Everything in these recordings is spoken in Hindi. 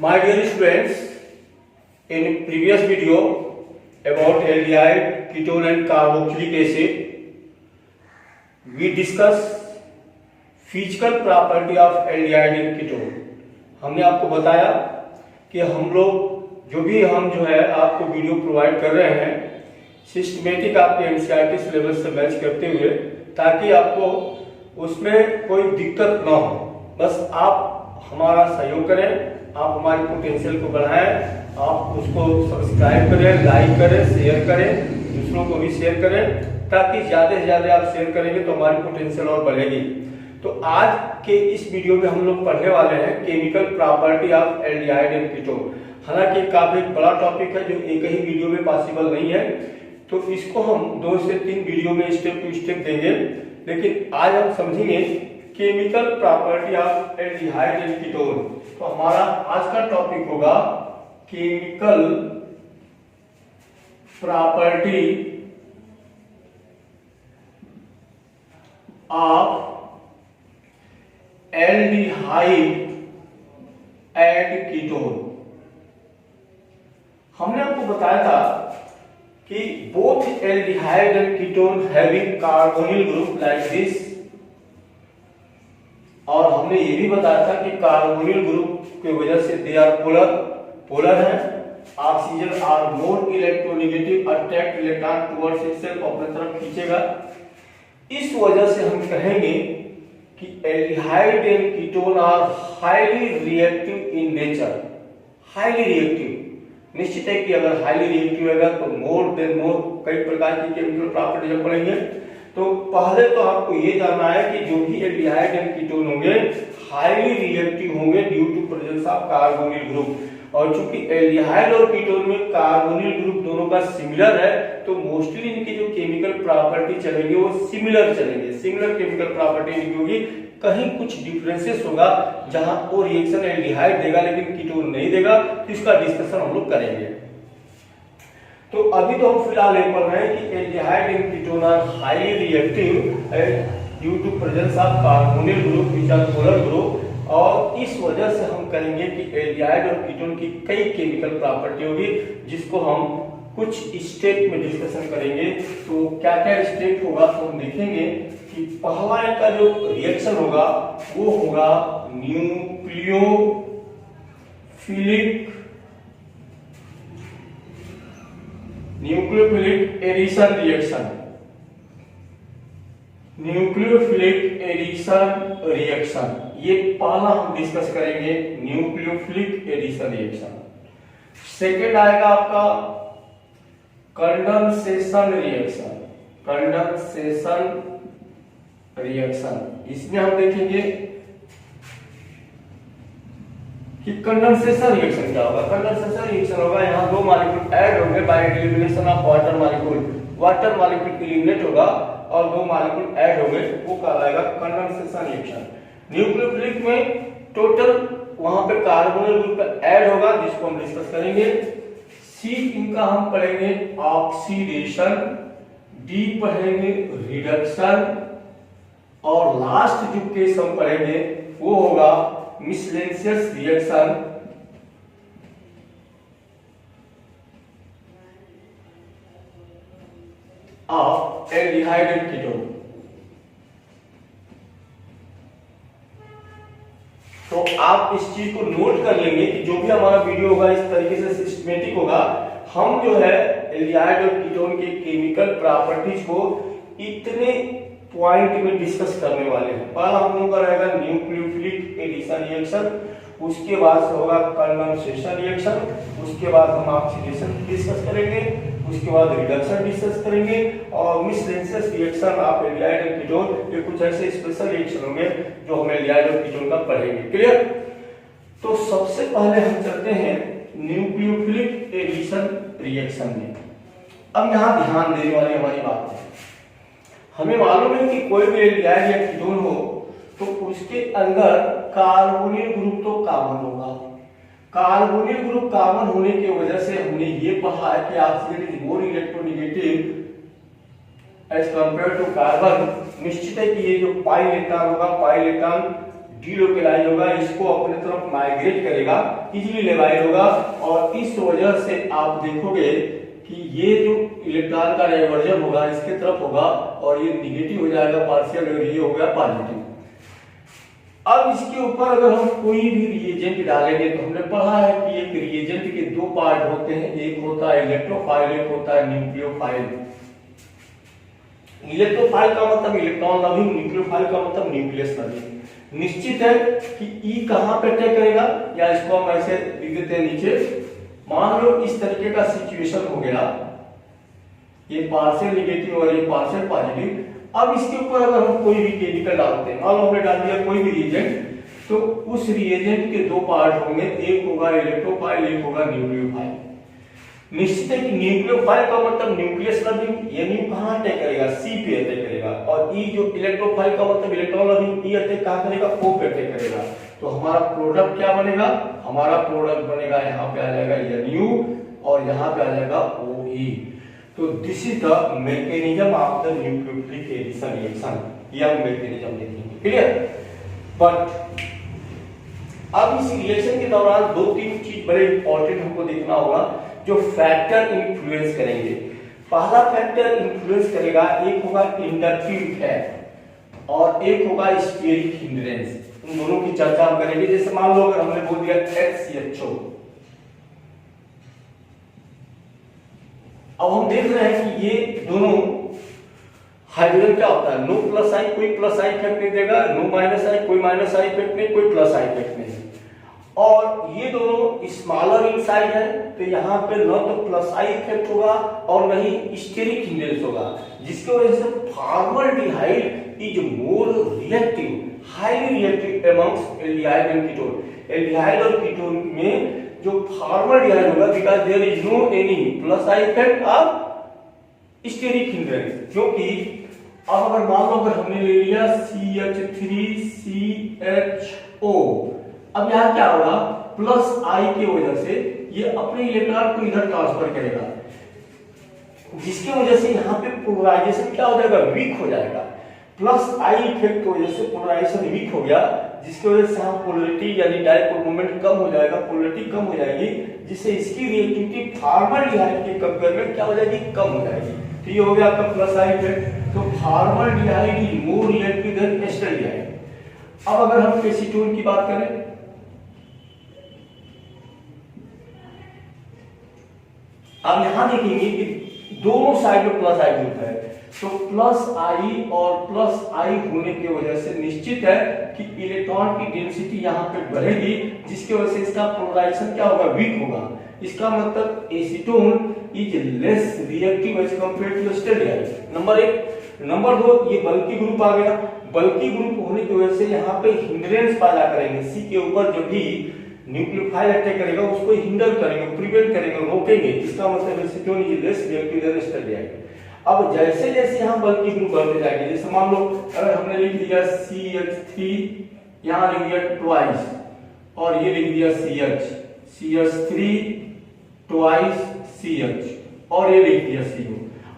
My dear students, in previous video about aldehyde, ketone and carboxylic acid, we discussed physical property of aldehyde and ketone. हमने आपको बताया कि हम लोग जो है आपको वीडियो प्रोवाइड कर रहे हैं सिस्टमेटिक आपके एनसीईआरटी सिलेबस से मैच करते हुए, ताकि आपको उसमें कोई दिक्कत ना हो। बस आप हमारा सहयोग करें, आप हमारी पोटेंशियल को बढ़ाएं, आप उसको सब्सक्राइब करें, लाइक करें, शेयर करें, दूसरों को भी शेयर करें, ताकि ज़्यादा से ज़्यादा आप शेयर करेंगे तो हमारी पोटेंशियल और बढ़ेगी। तो आज के इस वीडियो में हम लोग पढ़ने वाले हैं chemical property of aldehyde and ketone. हालांकि काफी बड़ा टॉपिक है जो एक ही वीडियो में पॉसिबल नहीं है, तो इसको हम 2 से 3 वीडियो में स्टेप टू स्टेप देंगे। लेकिन आज हम समझेंगे chemical property of aldehyde and ketone. तो हमारा आज का टॉपिक होगा chemical property of aldehyde and ketone. हमने आपको बताया था कि both aldehyde and ketone having carbonyl group like this, और हमने ये भी बताया था कि कार्बोनिल ग्रुप की वजह से दे आर पोलर है। Oxygen are more electronegative, attract electron towards itself, अपने तरफ खींचेगा। इस वजह से हम कहेंगे कि aldehyde and ketone are highly reactive in nature. Highly reactive निश्चित है कि अगर हाईली रिएक्टिव होगा तो मोर देन मोर कई प्रकार की केमिकल प्रॉपर्टीज हम पढ़ेंगे। तो पहले तो आपको ये जानना है कि जो भी एल्डिहाइड एंड कीटोन होंगे हाईली रिएक्टिव होंगे due to presence of carbonyl group. और चूंकि एल्डिहाइड और कीटोन में कार्बोनिल ग्रुप दोनों का सिमिलर है, तो मोस्टली इनकी जो केमिकल प्रॉपर्टी चलेंगे वो सिमिलर चलेंगे, सिमिलर केमिकल प्रॉपर्टी इनकी होगी। कहीं कुछ डिफरेंसेस होगा जहां वो रिएक्शन एल्डिहाइड देगा लेकिन कीटोन नहीं देगा, तो इसका डिस्कशन हम लोग करेंगे। तो अभी तो हम फिलहाल ये पढ़ रहे हैं कि aldehyde and ketone are highly reactive due to presence of carbonyl group which are polar group, और इस वजह से हम कहेंगे कि एल्डिहाइड और कीटोन की कई केमिकल प्रॉपर्टी होगी, जिसको हम कुछ स्टेप में डिस्कशन करेंगे। तो क्या क्या स्टेप होगा तो हम देखेंगे कि पहला इनका जो रिएक्शन होगा वो होगा nucleophilic addition reaction. Nucleophilic addition reaction ये पहला हम डिस्कस करेंगे, न्यूक्लियोफिलिक एडिशन रिएक्शन। सेकेंड आएगा आपका कंडेंसेशन रिएक्शन। कंडेंसेशन रिएक्शन इसमें हम देखेंगे कि कंडेंसेशन रिएक्शन क्या होगा। कंडेंसेशन रिएक्शन होगा यहाँ 2 मॉलिक्यूल ऐड होंगे by elimination of water molecule. Water molecule eliminate होगा और 2 मॉलिक्यूल ऐड होंगे, वो कहलाएगा कंडेंसेशन रिएक्शन। न्यूक्लियोफिलिक में टोटल वहां पे कार्बोनिल ग्रुप ऐड होगा, जिसको हम डिस्कस करेंगे। सी इनका हम पढ़ेंगे ऑक्सीडेशन, डी पढ़ेंगे रिडक्शन, और लास्ट जो केस हम पढ़ेंगे वो होगा miscellaneous reaction of aldehyde and ketone. तो आप इस चीज को नोट कर लेंगे कि जो भी हमारा वीडियो होगा इस तरीके से सिस्टमेटिक होगा। हम जो है एल्डिहाइड और कीटोन के केमिकल प्रॉपर्टीज को इतने पॉइंट में डिस्कस करने वाले हैं। पहला हम लोगों का रहेगा न्यूक्लियोफिलिक एडिशन रिएक्शन, उसके बाद से होगा कंडेंसेशन रिएक्शन, उसके बाद हम ऑक्सीडेशन डिस्कस करेंगे, उसके बाद रिडक्शन डिस्कस करेंगे, और miscellaneous reaction of aldehyde and ketone. ये कुछ ऐसे स्पेशल रिएक्शन होंगे जो हम एल्डिहाइड और कीटोन का पढ़ेंगे। क्लियर? तो सबसे पहले हम चलते हैं न्यूक्लियोफिलिक एडिशन रिएक्शन में। अब यहाँ ध्यान देने वाली हमारी बात है, हमें मालूम है कि कोई भी एल्डिहाइड या कीटोन हो तो उसके अंदर कार्बोनिल ग्रुप तो कॉमन होगा। कार्बोनिल ग्रुप कॉमन होने की वजह से हमने ये पढ़ा है कि oxygen is more electronegative as compare to carbon. निश्चित है कि ये जो पाई इलेक्ट्रॉन होगा, पाई इलेक्ट्रॉन डीलोकलाइज होगा, इसको अपने तरफ माइग्रेट करेगा, इजीली लेवाइड होगा। और इस वजह से आप देखोगे कि ये जो इलेक्ट्रॉन का डायवर्जन होगा इसके तरफ होगा और ये निगेटिव हो जाएगा पार्शियल और ये हो गया पॉजिटिव। अब इसके ऊपर अगर हम कोई भी रिएजेंट डालेंगे तो हमने पढ़ा है कि एक रिएजेंट के दो पार्ट होते हैं, एक होता है इलेक्ट्रोफाइल, एक होता है न्यूक्लियोफाइल। इलेक्ट्रोफाइल का मतलब इलेक्ट्रॉन लविंग, न्यूक्लियोफाइल का मतलब न्यूक्लियस लविंग। निश्चित है कि ई कहां पे अटैक करेगा, या इसको हम ऐसे लिख देते हैं नीचे। मान लो इस तरीके का सिचुएशन हो गया, ये पार्शियल नेगेटिव और ये पार्शियल पॉजिटिव। अब इसके ऊपर अगर हम कोई भी केमिकल डालते हैं, मान लो हमने डाल दिया कोई भी रिएजेंट, तो उस रिएजेंट के दो पार्ट होंगे, एक होगा इलेक्ट्रोफाइल, एक होगा न्यूक्लियोफाइल। निश्चित है कि न्यूक्लियोफाइल का मतलब न्यूक्लियस लविंग, यानी कहां अटैक करेगा, सी पे अटैक करेगा। और ई जो इलेक्ट्रोफाइल का मतलब इलेक्ट्रॉन लविंग, ई अटैक कहां करेगा, ओ पे अटैक करेगा। तो हमारा प्रोडक्ट क्या बनेगा, हमारा प्रोडक्ट बनेगा यहाँ पे आ जाएगा NU और यहाँ पे आ जाएगा OE। तो this is the mechanism of the nucleophilic addition reaction, ये हम मैकेनिज्म देखेंगे, क्लियर। बट अब इस रिएक्शन के दौरान दो तीन चीज बड़े इंपॉर्टेंट हमको देखना होगा जो फैक्टर इन्फ्लुएंस करेंगे। पहला फैक्टर इन्फ्लुएंस करेगा, एक होगा इंडक्टिव इफेक्ट और एक होगा स्टेरिक हिंड्रेंस। उन दोनों की चर्चा हम करेंगे। जैसे मान लो अगर हमने बोल दिया HCHO, अब हम देख रहे हैं कि ये दोनों हाइड्रोजन क्या होता है, नो प्लस आई, कोई प्लस आई इफेक्ट नहीं देगा, नो माइनस आई, कोई माइनस आई इफेक्ट नहीं, कोई प्लस आई इफेक्ट नहीं। और ये दोनों स्मॉलर इन साइज है, तो यहाँ पे न तो प्लस आई इफेक्ट होगा और न ही स्टेरिक हिंड्रेंस होगा, जिसकी वजह से formaldehyde is more reactive, highly reactive amongst aldehyde and ketone. Aldehyde और कीटोन में जो फॉर्मल्डिहाइड होगा, because there is no any plus I effect और स्टेरिक हिंड्रेंस। क्योंकि अब अगर मान लो अगर हमने ले लिया CH3CHO, अब यहाँ क्या होगा, प्लस आई की वजह से ये अपने इलेक्ट्रॉन को इधर ट्रांसफर करेगा, जिसकी वजह से यहाँ पे पोलराइजेशन क्या हो जाएगा, वीक हो जाएगा। प्लस आई इफेक्ट की वजह से पोलराइजेशन वीक हो गया, जिसकी वजह से यहाँ पोलरिटी यानी डाइपोल मोमेंट कम हो जाएगा, पोलरिटी कम हो जाएगी, जिससे इसकी रिएक्टिविटी फॉर्मल्डिहाइड के कंपेयर में क्या हो जाएगी, कम हो जाएगी। तो ये हो गया आपका प्लस आई इफेक्ट। तो formaldehyde is more reactive than acetaldehyde. अब अगर हम एसीटोन की बात करें, अब यहां देखेंगे कि दोनों साइड में प्लस आई ग्रुप है, तो प्लस आई और प्लस आई होने की वजह से निश्चित है कि इलेक्ट्रॉन की डेंसिटी यहाँ पे बढ़ेगी, जिसकी वजह से इसका पोलराइजेशन क्या होगा, वीक होगा। इसका मतलब acetone is less reactive as compared to acetaldehyde, number एक। नंबर दो, ये बल्की ग्रुप आ गया। बल्की ग्रुप होने की वजह से यहाँ पे हिंड्रेंस पैदा करेंगे, सी के ऊपर जो भी न्यूक्लियोफाइल अटैक करेगा उसको हिंडर करेंगे, प्रिवेंट करेंगे, रोकेंगे। इसका मतलब acetone is less reactive than acetaldehyde. अब जैसे जैसे हम बल्की ग्रुप बढ़ते जाएंगे, जैसे मान लो अगर हमने लिख दिया CH3, यहाँ लिख दिया ट्वाइस, और ये लिख दिया CH3 ट्वाइस CH, और ये लिख दिया CO।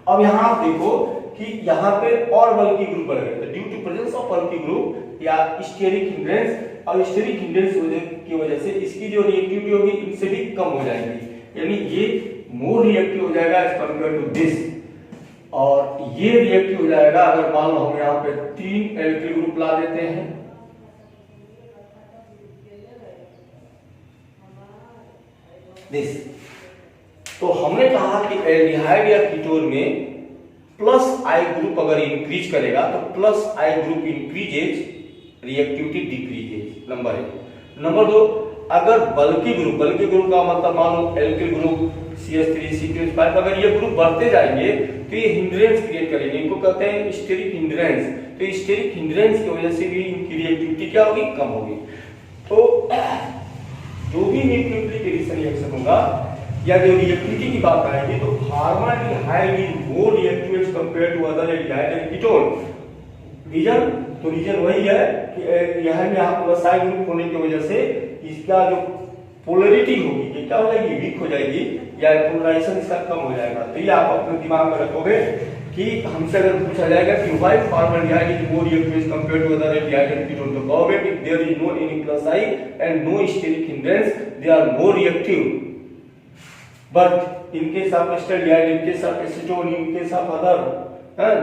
अब यहाँ आप देखो कि यहाँ पे और बल्की ग्रुप बढ़ गए, due to presence of bulky group या स्टेरिक हिंड्रेंस, और स्टेरिक हिंड्रेंस की वजह से इसकी जो रिएक्टिविटी होगी इनसे भी कम हो जाएगी, यानी ये मोर रिएक्टिव हो जाएगा एज कंपेयर टू दिस, और ये रिएक्टिव हो जाएगा अगर मान लो हम यहाँ पे 3 एल्किल ग्रुप ला देते हैं, दिस। तो हमने कहा कि एल्डिहाइड या कीटोन में प्लस आई ग्रुप अगर इंक्रीज करेगा तो plus I group increases, reactivity decreases, number एक। नंबर दो, अगर बल्की ग्रुप का मतलब मान लो एल्किल ग्रुप CH3 C2H5, अगर ये ग्रुप बढ़ते जाएंगे तो ये हिंड्रेंस क्रिएट करेंगे, इनको कहते हैं स्टेरिक हिंड्रेंस। तो स्टेरिक हिंड्रेंस की वजह से भी इनकी रिएक्टिविटी क्या होगी, कम होगी। तो जो भी न्यूक्लियोफिलिक एडिशन रिएक्शन होगा या जो रिएक्टिविटी की बात आएगी, तो formaldehyde is more reactive as compare to other aldehyde and ketone. Reason, तो रीजन वही है कि यहाँ प्लस आई ग्रुप होने की वजह से इसका जो पोलरिटी होगी ये क्या हो जाएगी, वीक हो जाएगी, या पोलराइजेशन इसका कम हो जाएगा। तो ये आप अपने दिमाग में रखोगे कि हमसे अगर पूछा जाएगा कि why formaldehyde is more reactive as compared to other aldehyde and ketone, तो कहोगे कि there is no any plus I and no steric hindrance, they are more reactive, but in case of acetaldehyde, in case of acetone, in case of other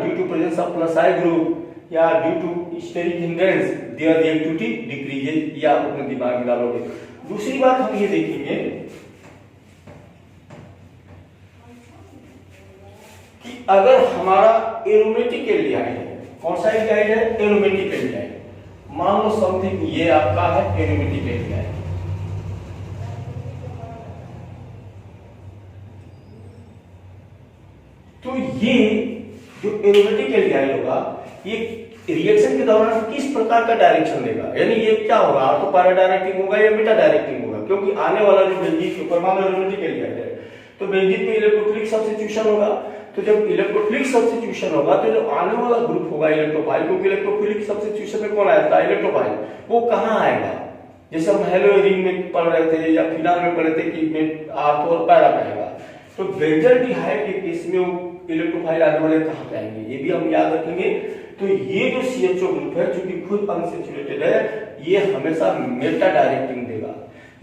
due to presence of plus I group या due to steric hindrance their reactivity decreases, या आप अपने दिमाग में डालोगे। दूसरी बात हम ये देखेंगे कि अगर हमारा एरोमेटिक एल्डिहाइड है, कौन सा एल्डिहाइड है? Aromatic aldehyde. मान लो समथिंग ये आपका है एरोमेटिक एल्डिहाइड, तो ये जो एरोमेटिक एल्डिहाइड होगा ये रिएक्शन के दौरान किस प्रकार का डायरेक्शन लेगा, यानी ये क्या होगा, तो पैरा डायरेक्टिंग होगा या मेटा डायरेक्टिंग होगा, क्योंकि आने वाला जो बेंजीन के ऊपर मान लो एरोमेटिक एल्डिहाइड है तो बेंजीन पे इलेक्ट्रोफिलिक सब्स्टिट्यूशन होगा, तो जब इलेक्ट्रोफिलिक सब्स्टिट्यूशन होगा तो जो आने वाला ग्रुप होगा इलेक्ट्रोफाइल, क्योंकि इलेक्ट्रोफिलिक सब्स्टिट्यूशन में कौन आया था? इलेक्ट्रोफाइल, वो कहां आएगा? जैसे हम हेलोइरिन में पढ़ रहे थे या फिनाल में पढ़े थे कि आर्थो और पैरा पे आएगा, तो बेंजल्डिहाइड के केस में इलेक्ट्रोफाइल आने वाले कहां पे आएंगे, ये भी हम याद रखेंगे। तो ये जो CHO ग्रुप है जो कि खुद अनसैचुरेटेड है, ये हमेशा मेटा डायरेक्टिंग देगा,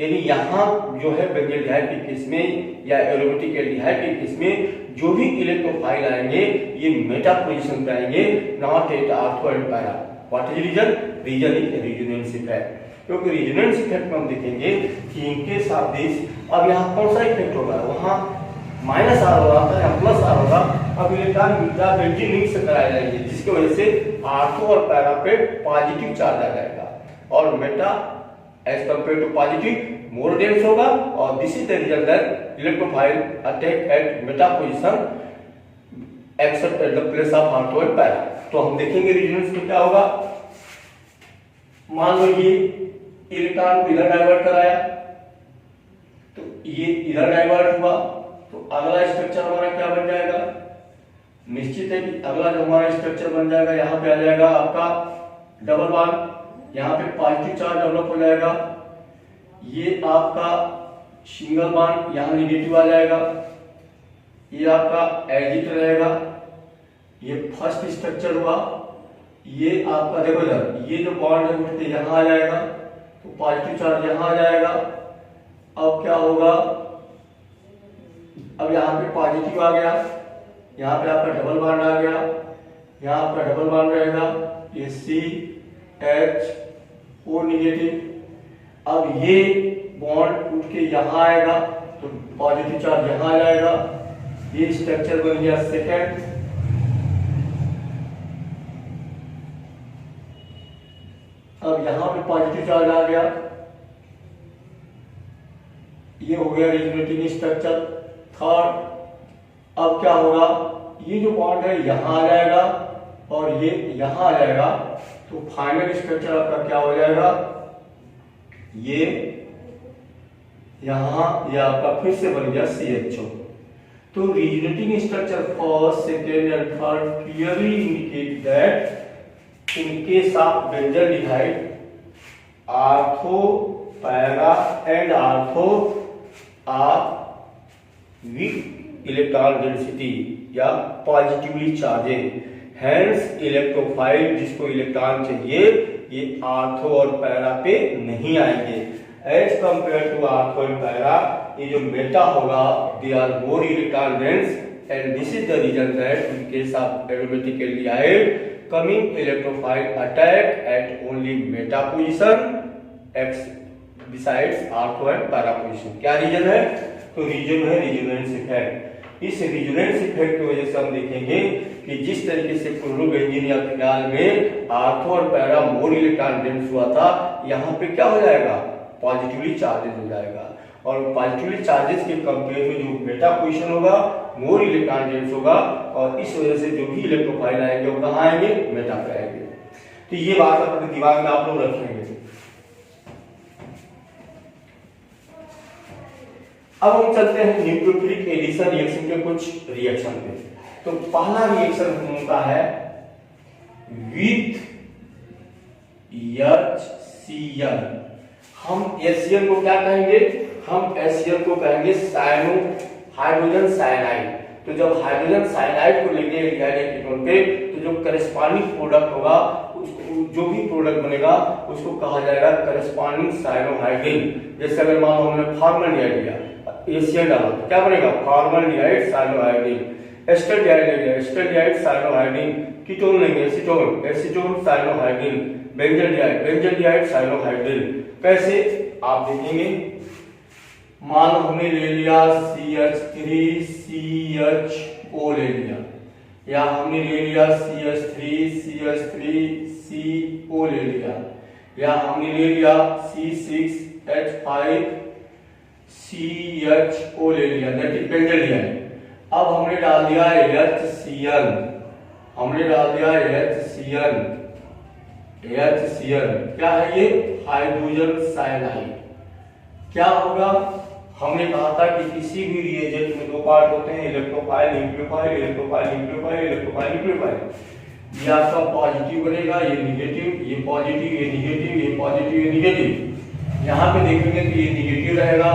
यानी यहाँ जो है बेंजल्डिहाइड के केस में या एरोमेटिक एल्डिहाइड के केस में जो भी इलेक्ट्रोफाइल आएंगे ये मेटा पोजीशन पे आएंगे, not at ortho and para. What is reason? Reason is resonance effect, क्योंकि रेजोनेंस इफेक्ट में हम देखेंगे कि इनके साथ दिस, अब यहाँ कौन सा इफेक्ट होगा, वहाँ माइनस आर हो रहा था या प्लस आर होगा, अब इलेक्ट्रॉन बीटा बेंजीन रिंग से कराए जाएंगे, जिसकी वजह से आर्थो और पैरा पे पॉजिटिव चार्ज आ जाएगा और meta as compare to positive more dense होगा, और this is the result that electrophile attack at meta position except at the place of ortho and para. तो हम देखेंगे रेजोनेंस में क्या होगा। मान लो ये इलेक्ट्रॉन को इधर डाइवर्ट कराया, तो ये इधर डाइवर्ट हुआ, तो अगला स्ट्रक्चर हमारा क्या बन जाएगा? निश्चित है कि अगला जो हमारा स्ट्रक्चर बन जाएगा, यहाँ पे आ जाएगा आपका डबल बॉन्ड, यहाँ पे पॉजिटिव चार्ज डेवलप हो जाएगा, ये आपका सिंगल बॉन्ड यहाँ नेगेटिव आ जाएगा, ये आपका एजिट रहेगा, ये फर्स्ट स्ट्रक्चर हुआ, ये आपका देखो इधर ये जो बॉन्ड है उठ के यहाँ आ जाएगा, तो पॉजिटिव चार्ज यहाँ आ जाएगा। अब क्या होगा, अब यहाँ पे पॉजिटिव आ गया, यहाँ पे आपका डबल बॉन्ड आ गया, यहाँ आपका डबल बॉन्ड रहेगा, ये CHO नेगेटिव। अब ये बॉन्ड उठ के यहाँ आएगा तो पॉजिटिव चार्ज यहाँ आ जाएगा, ये स्ट्रक्चर बन गया सेकेंड। अब यहाँ पे पॉजिटिव चार्ज आ गया, ये हो गया रेजोनेटिंग स्ट्रक्चर थर्ड। अब क्या होगा, ये जो बॉन्ड है यहाँ आ जाएगा और ये यहाँ आ जाएगा, तो फाइनल स्ट्रक्चर आपका क्या हो जाएगा, ये यहाँ ये आपका फिर से बन गया CHO। तो resonating structure first second and third clearly indicate that in case of benzaldehyde ortho para and ortho are weak electron density या पॉजिटिवली चार्जेड, हेंस इलेक्ट्रोफाइल जिसको इलेक्ट्रॉन चाहिए ये आर्थो और पैरा पे नहीं आएंगे। As compare to ortho and para ये जो मेटा होगा they are more electron dense and this is the reason that in case of aromatic aldehyde coming electrophile attack eight only Meta position x besides ortho and para position. क्या रीजन है, तो रीजन है रेजोनेंस इफेक्ट। इस रेजोनेंस इफेक्ट की वजह से हम देखेंगे कि जिस तरीके से क्लोरोबेंजीन या फिनाल में आर्थो और पैरा मोर इलेक्ट्रॉन डेंस हुआ था, यहाँ पे क्या हो जाएगा, पॉजिटिवली चार्जेस हो जाएगा, और पॉजिटिवली चार्जेस के कंपेयर में जो मेटा पोजीशन होगा मोर इलेक्ट्रॉन डेंस होगा, और इस वजह से जो भी इलेक्ट्रोफाइल आएंगे वो कहाँ आएंगे, मेटा पे आएंगे। तो ये बात अपने दिमाग में आप लोग रखेंगे। अब हम चलते हैं न्यूक्लियोफिलिक एडिशन रिएक्शन के कुछ रिएक्शन पे। तो पहला रिएक्शन होता है विथ HCl। हम HCl को क्या कहेंगे, हम HCl को कहेंगे साइनो हाइड्रोजन साइनाइड। तो जब हाइड्रोजन साइनाइड को लेंगे एल्डिहाइड एकीकरण पे तो जो करस्पॉन्डिंग प्रोडक्ट होगा उसको, जो भी प्रोडक्ट बनेगा उसको कहा जाएगा करस्पॉन्डिंग साइनोहाइड्रिन। जैसे अगर मान लो हमने फॉर्मल्डिहाइड लिया, एशियन डाला तो क्या बनेगा फॉर्मल्डिहाइड साइनोहाइड्रिन। एस्टल्डिहाइड ले लिया, एस्टल्डिहाइड साइनोहाइड्रिन। कीटोन लेंगे acetone, acetone cyanohydrin. Benzaldehyde, benzaldehyde cyanohydrin. कैसे आप देखेंगे, मान लो हमने ले लिया CH3CHO ले लिया, या हमने ले लिया CH3CH3CO ले लिया, या हमने ले लिया C6H5CHO ले लिया, दैट इज बेंजल्डिहाइड। अब हमने डाल दिया HCl, हमने डाल दिया HCl। HCl क्या है ये हाइड्रोजन साइनाइड। क्या होगा, हमने कहा था कि किसी भी रिएजेंट में दो पार्ट होते हैं, electrophile nucleophile, electrophile nucleophile, electrophile nucleophile. ये आपका पॉजिटिव बनेगा, ये निगेटिव, ये पॉजिटिव, ये निगेटिव, ये पॉजिटिव, ये निगेटिव। यहाँ पे देखेंगे तो ये निगेटिव रहेगा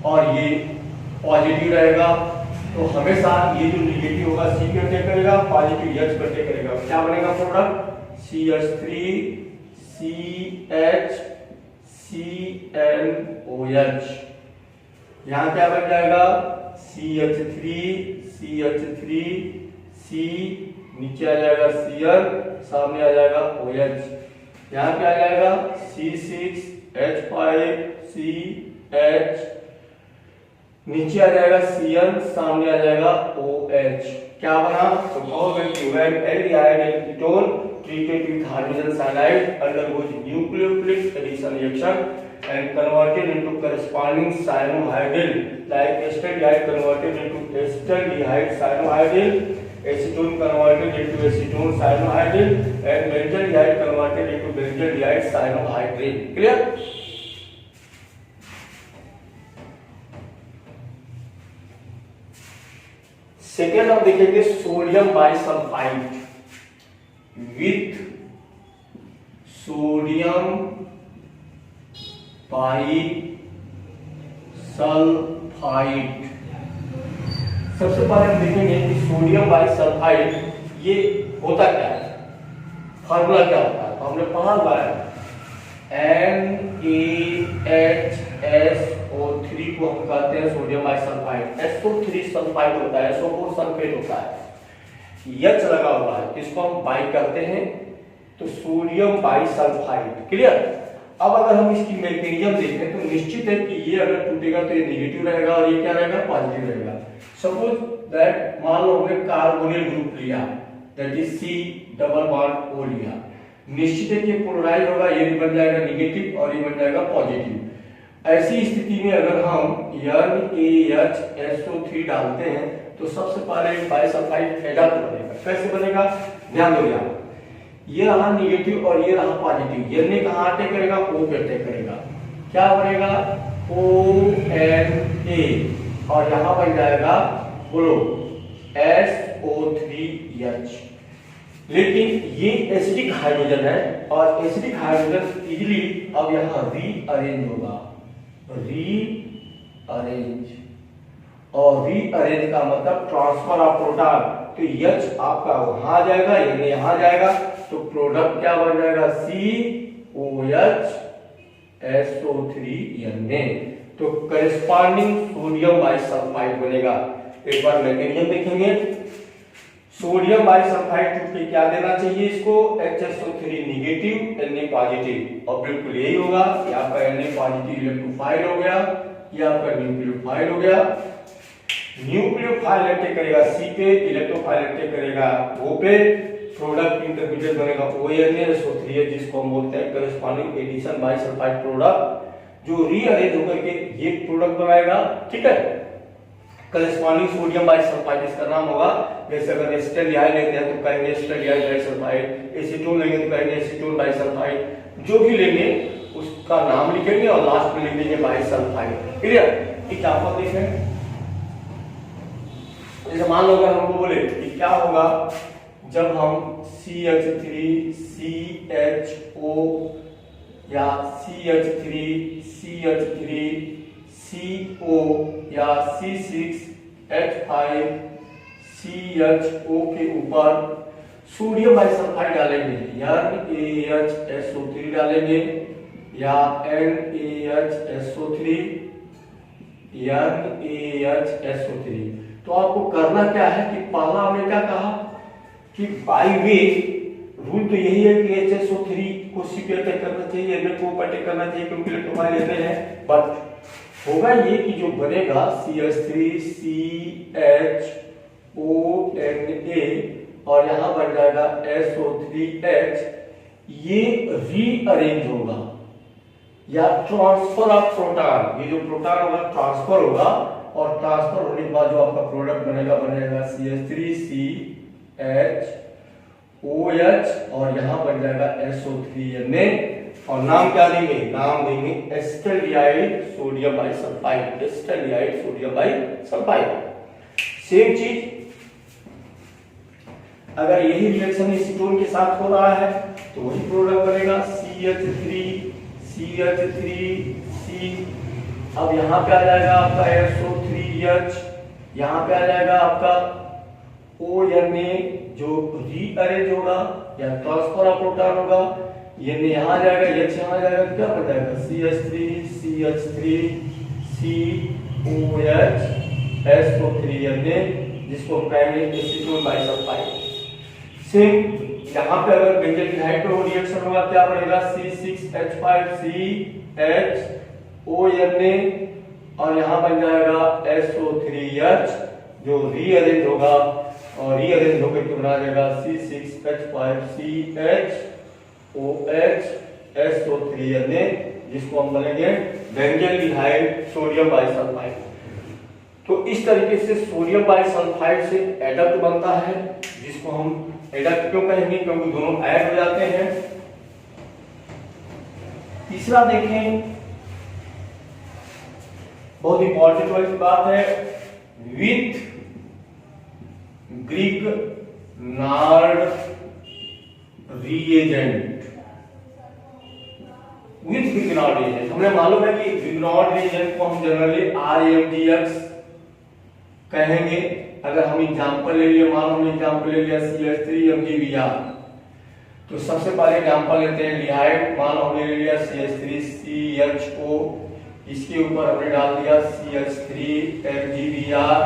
और ये पॉजिटिव रहेगा। तो हमेशा ये जो निगेटिव होगा C पे अटैक करेगा, पॉजिटिव H पे अटैक करेगा। क्या बनेगा प्रोडक्ट CH3CNOH। यहाँ क्या बन जाएगा CH3CH3C, नीचे आ जाएगा Cl, सामने आ जाएगा OH। यहाँ क्या आ जाएगा C6H5CH, नीचे आ जाएगा Cl, सामने आ जाएगा OH। क्या बना, तो कहोगे कि when aldehyde and ketone treated with hydrogen cyanide undergoes nucleophilic addition reaction and converted into corresponding cyanohydride, like acetaldehyde converted into acetaldehyde cyanohydride, acetone converted into acetone cyanohydride, and benzaldehyde converted into benzaldehyde cyanohydride। Clear? Second हम देखेंगे sodium bisulphide with sodium bisulphide. सबसे पहले हम देखेंगे कि सोडियम बाइसल्फाइड ये होता क्या है, फार्मूला क्या होता है। तो हमने पढ़ा हुआ है NaHSO3 को हम कहते हैं सोडियम बाइसल्फाइड। SO3 सल्फाइड होता है, SO4 सल्फेट होता है, H लगा हुआ है, इसको हम बाई कहते हैं, तो सोडियम बाइसल्फाइड। क्लियर। अब अगर हम इसकी मैकेनिज्म देखें तो निश्चित है कि ये अगर टूटेगा तो ये नेगेटिव रहेगा और ये क्या रहेगा पॉजिटिव रहेगा। सपोज दैट मान लो हमने कार्बोनिल ग्रुप लिया, that is C double bond O लिया, निश्चित है कि पोलराइज होगा, ये भी बन जाएगा नेगेटिव और ये बन जाएगा पॉजिटिव। ऐसी स्थिति में अगर हम NaHSO3 डालते हैं तो सबसे पहले बाइसल्फाइड एडप्ट बनेगा। कैसे बनेगा, ध्यान दो, ये रहा नेगेटिव और ये रहा पॉजिटिव, ये ने कहां अटैक करेगा, O पे अटैक करेगा। क्या बनेगा ONA और यहां बन जाएगा बोलो SO3H। लेकिन ये एसिडिक हाइड्रोजन है और एसिडिक हाइड्रोजन इजीली अब यहां रीअरेंज होगा, रीअरेंज, और रीअरेंज का मतलब ट्रांसफर ऑफ प्रोटॉन। तो H आपका वहां आ जाएगा, ये यहां जाएगा, तो प्रोडक्ट क्या बन जाएगा COHSO3Na। तो करेस्पॉन्डिंग सोडियम बाइसल्फाइड बनेगा। एक बार मैकेनिज्म देखेंगे। सोडियम बाइसल्फाइड टूट के क्या देना चाहिए इसको, HSO3 नेगेटिव Na पॉजिटिव, और बिल्कुल यही होगा कि आपका Na पॉजिटिव इलेक्ट्रोफाइल हो गया, ये आपका न्यूक्लियोफाइल हो गया। न्यूक्लियोफाइल अटैक करेगा C पे, इलेक्ट्रोफाइल अटैक करेगा O पे, प्रोडक्ट इंटरमीडिएट बनेगा ONaSO3, जिसको हम बोलते हैं करेस्पॉन्डिंग एडिशन बाइसल्फाइड प्रोडक्ट, जो रीअरेंज होकर के ये प्रोडक्ट बनाएगा। ठीक है, करेस्पॉन्डिंग सोडियम बाइसल्फाइड इसका नाम होगा। जैसे अगर एसिटाल्डिहाइड लेते हैं तो कहेंगे एसिटाल्डिहाइड बाइसल्फाइड, एसीटोन लेंगे तो कहेंगे एसीटोन बाइसल्फाइड, जो भी लेंगे उसका नाम लिखेंगे और लास्ट में लिख देंगे बाइसल्फाइड। क्लियर। एग्जांपल देखें, जैसे मान लो अगर हमको बोले कि क्या होगा जब हम CH3CHO या CH3CH3CO या C6 H5CHO के ऊपर सोडियम बाइसल्फाइड डालेंगे, NaHSO3 डालेंगे या NaHSO3 NaHSO3। तो आपको करना क्या है कि पहला हमने क्या कहा कि बाई वे रूल तो यही है कि HSO3 को C पे अटैक करना चाहिए, Na को अटैक करना चाहिए क्योंकि इलेक्ट्रोफाइल Na है। बट होगा ये कि जो बनेगा CH3CHONA और यहाँ बन जाएगा SO3H, ये रीअरेंज होगा या ट्रांसफर ऑफ प्रोटॉन, ये जो प्रोटॉन होगा ट्रांसफर होगा और ट्रांसफर होने के बाद जो आपका प्रोडक्ट बनेगा CH3CHOH और यहाँ बन जाएगा SO3Na और नाम क्या देंगे, नाम देंगे acetaldehyde sodium bisulphite, acetaldehyde sodium bisulphite. Same चीज अगर यही रिएक्शन एसीटोन के साथ हो रहा है तो वही प्रोडक्ट बनेगा CH3CH3C। अब यहाँ पे आ जाएगा आपका SO3H, यहाँ पे आ जाएगा आपका ONA जो रीअरेंज होगा या ट्रांसफर ऑफ प्रोटॉन होगा, ये यहाँ जाएगा, H यहाँ जाएगा, तो क्या बन जाएगा CH3CH3COH SO3Na, जिसको प्राइमरी एसीटोन बाइसल्फाइड। सेम यहाँ पे अगर बेंजोल्डिहाइड पे वो रिएक्शन होगा क्या बनेगा C6H5CHONA और यहाँ बन जाएगा SO3H जो रीअरेंज होगा और रीअरेंज होकर के बना जाएगा C6H5CHOH SO3Na, जिसको हम बोलेंगे बेंजोल्डिहाइड सोडियम बाइसल्फाइड। तो इस तरीके से सोडियम बाइसल्फाइड से एडक्ट बनता है, जिसको हम एडक्ट क्यों कहेंगे, क्योंकि दोनों ऐड हो जाते हैं। तीसरा देखें, बहुत इंपॉर्टेंट वाली बात है, with Grignard reagent. With Grignard reagent हमें मालूम है कि ग्रिग्नार्ड रिएजेंट को हम जनरली RMDX कहेंगे। अगर हम एग्जांपल ले लिए, मान हमने एग्जांपल ले लिया CH3MgBr, तो सबसे पहले एग्जांपल लेते हैं लिहाइड, मान हमने ले लिया CH3CHO, इसके ऊपर हमने डाल दिया CH3MgBr।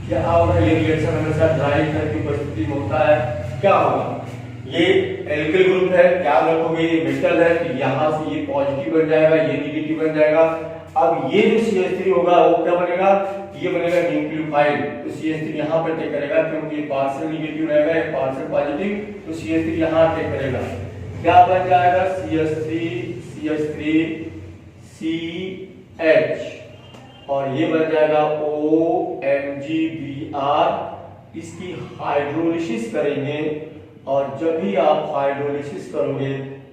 क्या होगा, ये रिएक्शन हमेशा ड्राई ईथर की उपस्थिति में होता है, क्या होगा, ये एल्किल ग्रुप है, याद रखोगे ये मेटल है, तो यहाँ से ये पॉजिटिव बन जाएगा, ये नेगेटिव बन जाएगा। अब ये जो CH3 होगा वो क्या बनेगा, ये बनेगा न्यूक्लियोफाइल, तो CH3 यहाँ पर अटैक करेगा क्योंकि ये पार्शियल नेगेटिव रहेगा, ये पार्शियल पॉजिटिव, तो CH3 यहाँ अटैक करेगा, क्या बन जाएगा CH3CH3CH और ये बन जाएगा OMgBr। इसकी हाइड्रोलिसिस करेंगे और जब भी आप हाइड्रोलिसिस करोगे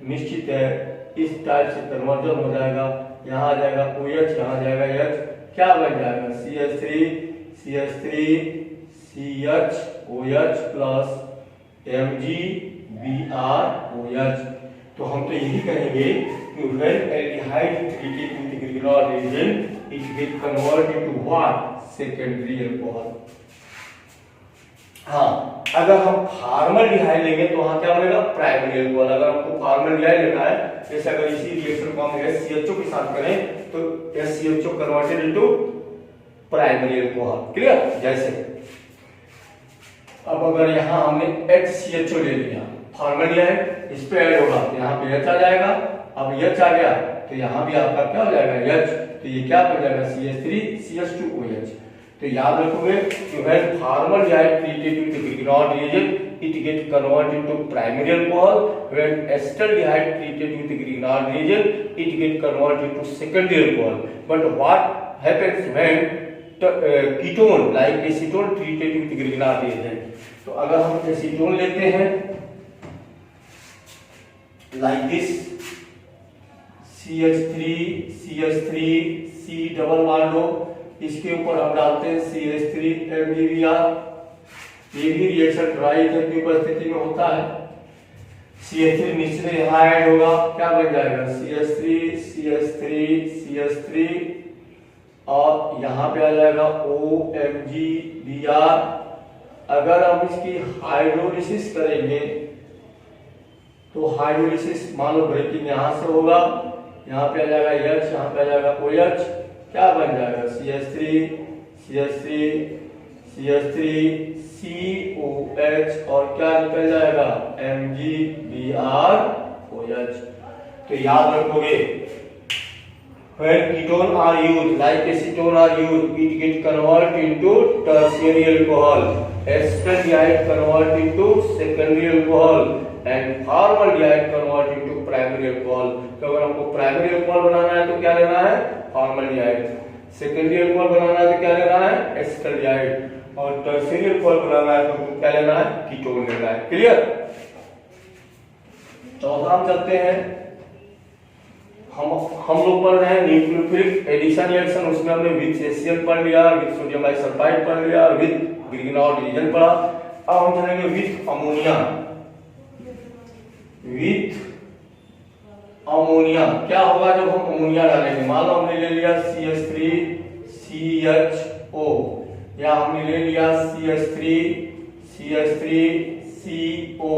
निश्चित है इस टाइप से कन्वर्जन हो जाएगा, यहाँ आ जाएगा OH, यहाँ जाएगा H, क्या बन जाएगा CH3CH3CHOH प्लस MgBrOH। तो हम तो यही कहेंगे कि when aldehyde treated with grignard reagent it will convert into what, secondary alcohol। हाँ, अगर हम फॉर्मल्डिहाइड लेंगे तो वहां क्या बनेगा, प्राइमरी अल्कोहल। अगर हमको फॉर्मल्डिहाइड लेना है, जैसे अगर इसी रिएक्शन को हम SCHO के साथ करें तो SCHO converted into primary alcohol, clear. जैसे अब अगर यहाँ हमने HCHO ले लिया, फॉर्मल्डिहाइड इस पे ऐड होगा तो यहाँ पे H आ जाएगा, अब H आ गया तो यहाँ भी आपका क्या हो जाएगा H, तो ये क्या बन जाएगा CH3CH2OH। तो याद रखोगे कि when formaldehyde treated with grignard reagent it get converted into primary alcohol, when acetaldehyde treated with grignard reagent it get converted into secondary alcohol। But what happens when ketone like acetone treated with grignard reagent, तो अगर हम acetone लेते हैं like this CH3CH3C double bond हो, इसके ऊपर हम डालते हैं CH3MgBr, ये भी रिएक्शन ड्राई ईथर की उपस्थिति में होता है। CH3 निश्चित यहाँ ऐड होगा, क्या बन जाएगा CH3CH3CH3 और यहाँ पे आ जाएगा OMgBr। अगर हम इसकी हाइड्रोलिसिस करेंगे तो हाइड्रोलिसिस मान लो ब्रेकिंग यहाँ से होगा, यहाँ पे आ जाएगा H, यहाँ पे आ जाएगा OH, क्या बन जाएगा CH3 CH3 CH3 COH और क्या निकल जाएगा MgBrOH। तो याद रखोगे when ketone are used like acetone are used, it get convert into tertiary alcohol, acetaldehyde convert into secondary alcohol and formaldehyde convert into primary alcohol। तो अगर हमको प्राइमरी अल्कोहल बनाना है तो क्या लेना है फॉर्मल्डिहाइड, सेकेंडरी अल्कोहल बनाना है तो क्या लेना है एसिटाल्डिहाइड, और टर्शियरी अल्कोहल बनाना है तो क्या लेना है कीटोन लेना है। क्लियर। चौथा हम चलते हैं, हम लोग पढ़ रहे हैं न्यूक्लियोफिलिक एडिशन रिएक्शन, उसमें हमने विथ HCl पढ़ लिया, विथ सोडियम बाइसल्फाइड पढ़ लिया, विथ ग्रिग्नॉट रीजन पढ़ा। अब हम चलेंगे विथ अमोनिया। विथ अमोनिया क्या होगा जब हम अमोनिया डालेंगे, मान लो हमने ले लिया CH3CHO या हमने ले लिया CH3CO।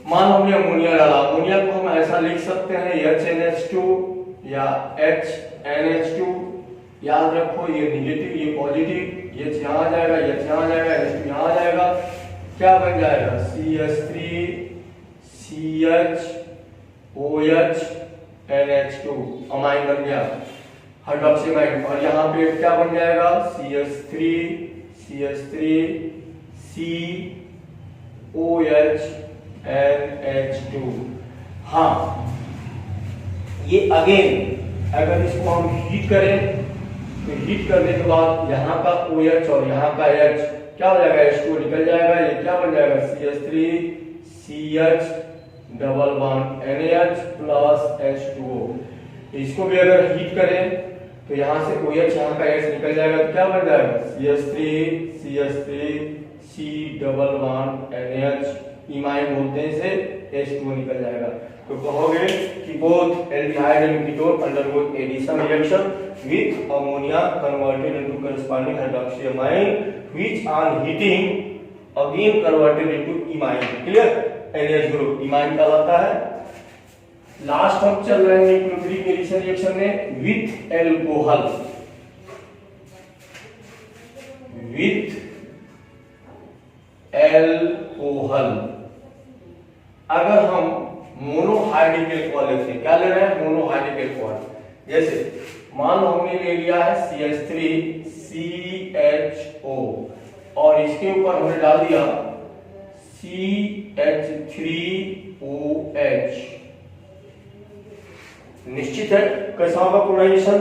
मान लो हमने अमोनिया डाला, अमोनिया को हम ऐसा लिख सकते हैं HNH2 या HNH2। याद रखो ये नेगेटिव ये पॉजिटिव, ये यहाँ आ जाएगा, ये यहाँ आ जाएगा, H2 यहाँ आ जाएगा, क्या बन जाएगा CH3CHOH NH2 अमाइन बन गया हाइड्रोक्सीमाइन। और यहाँ पे क्या बन जाएगा CH3CH3COH NH2। हाँ ये अगेन अगर इसको हम हीट करें तो हीट करने के बाद यहाँ का OH और यहाँ का H क्या हो जाएगा H2 निकल जाएगा, ये क्या बन जाएगा CH3CH double bond NaH plus H2O। इसको भी अगर हीट करें तो यहाँ से OH यहाँ का H निकल जाएगा तो क्या बन जाएगा CH3C double bond NaH imine बोलते हैं इसे, H2O निकल जाएगा। तो कहोगे कि both aldehyde and ketone undergo addition reaction with ammonia converted into corresponding hydroxyamine which on heating again converted into imine। Clear. NH group imine कहलाता है। लास्ट हम चल रहे हैं न्यूक्लियोफिलिक एडिशन रिएक्शन में विथ एल्कोहल। विथ एल्कोहल अगर हम मोनोहाइड्रिक एल्कोहल लेते हैं, क्या ले रहे हैं मोनोहाइड्रिक एल्कोहल। जैसे मान लो हमने ले लिया है CH3CHO और इसके ऊपर हमने डाल दिया CH3OH। निश्चित है कैसा होगा प्रोनाउंसिएशन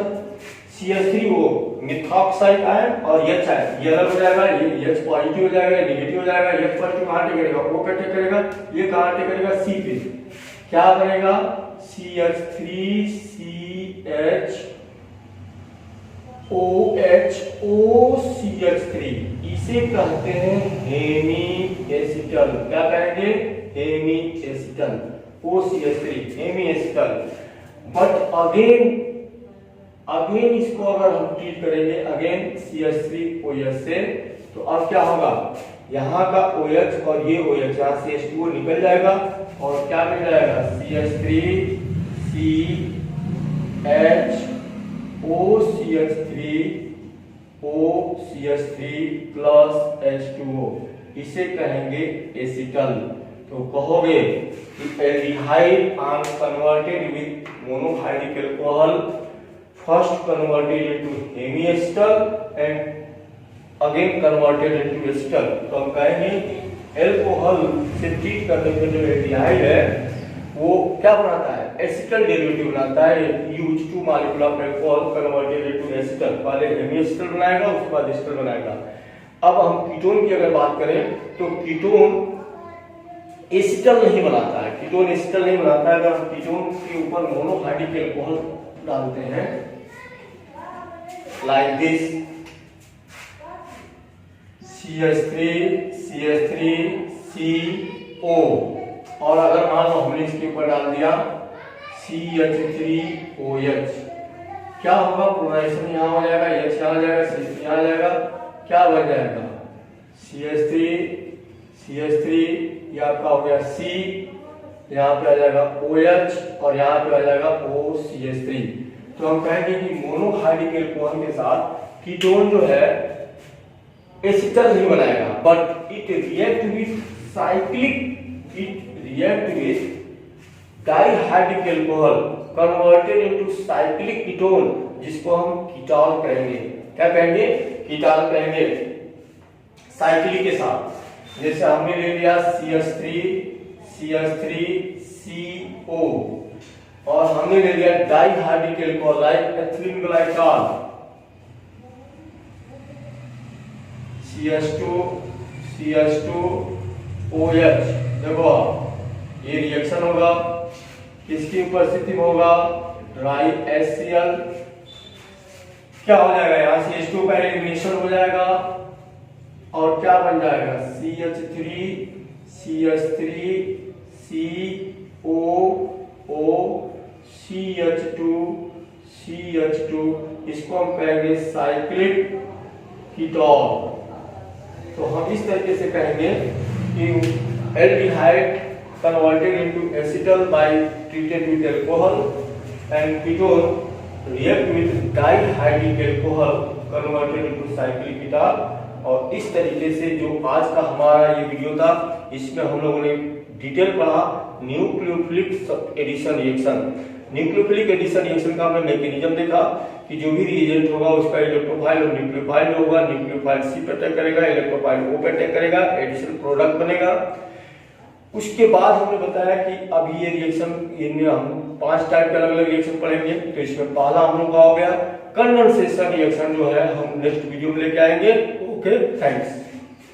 CH3O मिथॉक्साइड आयन और H आयन, ये अलग हो जाएगा, ये H पॉजिटिव हो जाएगा, नेगेटिव हो जाएगा, H पॉजिटिव कहां टेक करेगा, O पे टेक करेगा, ये कहां टेक करेगा C पे, क्या करेगा CH3CHOOCH3 इसे कहते हैं हेमी एसिटल। क्या कहेंगे hemiacetal OCH3 hemiacetal. But again इसको अगर हम ट्रीट करेंगे अगेन CH3OH से तो अब क्या होगा यहाँ का OH और ये OH यहाँ से H2O निकल जाएगा और क्या मिल जाएगा CH3CHOCH3OCH3 प्लस H2O इसे कहेंगे एसिटल। तो कहोगे कि aldehyde are converted with monohydric alcohol first converted into hemiacetal and again converted into acetal. तो हम कहेंगे कि अल्कोहल से ट्रीट करने के जो एल्डिहाइड है वो क्या बनाता है एसिटल डेरिवेटिव बनाता है, use two molecule of alcohol converted into acetal. पहले हेमी एसिटल बनाएगा उसके बाद एसिटल बनाएगा। अब हम कीटोन की अगर बात करें तो कीटोन एसिटल नहीं बनाता है, कीटोन एसिटल नहीं बनाता है। अगर हम कीटोन के ऊपर मोनोहाइड्रिक अल्कोहल डालते हैं लाइक दिस CH3CO और अगर मान लो हमने इसके ऊपर डाल दिया CH3OH क्या होगा, पोलराइजेशन यहाँ हो जाएगा, H यहाँ आ जाएगा, CH3 यहाँ आ जाएगा, क्या बन जाएगा CH3 ये आपका हो गया C, यहाँ पे आ जाएगा OH और यहाँ पे आ जाएगा OCH3। तो हम कहेंगे कि मोनोहाइड्रिक एल्कोहल के साथ कीटोन जो है एसिटल नहीं बनाएगा, but it react with cyclic, it react with dihydric alcohol converted into cyclic ketone, जिसको हम कीटॉल कहेंगे। क्या कहेंगे, कीटॉल कहेंगे साइक्लिक के साथ। जैसे हमने ले लिया CH3CO और हमने ले लिया dihydric alcohol like ethylene glycol CH2OH। देखो ये रिएक्शन होगा, किसकी उपस्थिति में होगा, ड्राई HCl। क्या हो जाएगा, यहाँ से H2 का एलिमिनेशन हो जाएगा और क्या बन जाएगा CH3CH3CO इसको हम कहेंगे साइक्लिक कीटोन। तो हम इस तरीके से कहेंगे कि aldehyde converted into acetal by treated with alcohol and ketone react with dihydric alcohol converted into cyclic ketone। और इस तरीके से जो आज का हमारा ये वीडियो था, इसमें हम लोगों ने डिटेल पढ़ा nucleophilic addition reaction. Nucleophilic addition reaction का हमने मैकेनिज्म देखा कि जो भी रिएजेंट होगा उसका इलेक्ट्रोफाइल और न्यूक्लियोफाइल होगा, न्यूक्लियोफाइल C पे अटैक करेगा, इलेक्ट्रोफाइल O पे अटैक करेगा, एडिशन प्रोडक्ट बनेगा। उसके बाद हमने बताया कि अभी ये रिएक्शन, इनमें हम 5 टाइप के अलग अलग रिएक्शन पढ़ेंगे। तो इसमें पहला हम लोग का हो गया कंडेंसेशन रिएक्शन, जो है हम नेक्स्ट वीडियो में लेके आएंगे। Okay, thanks.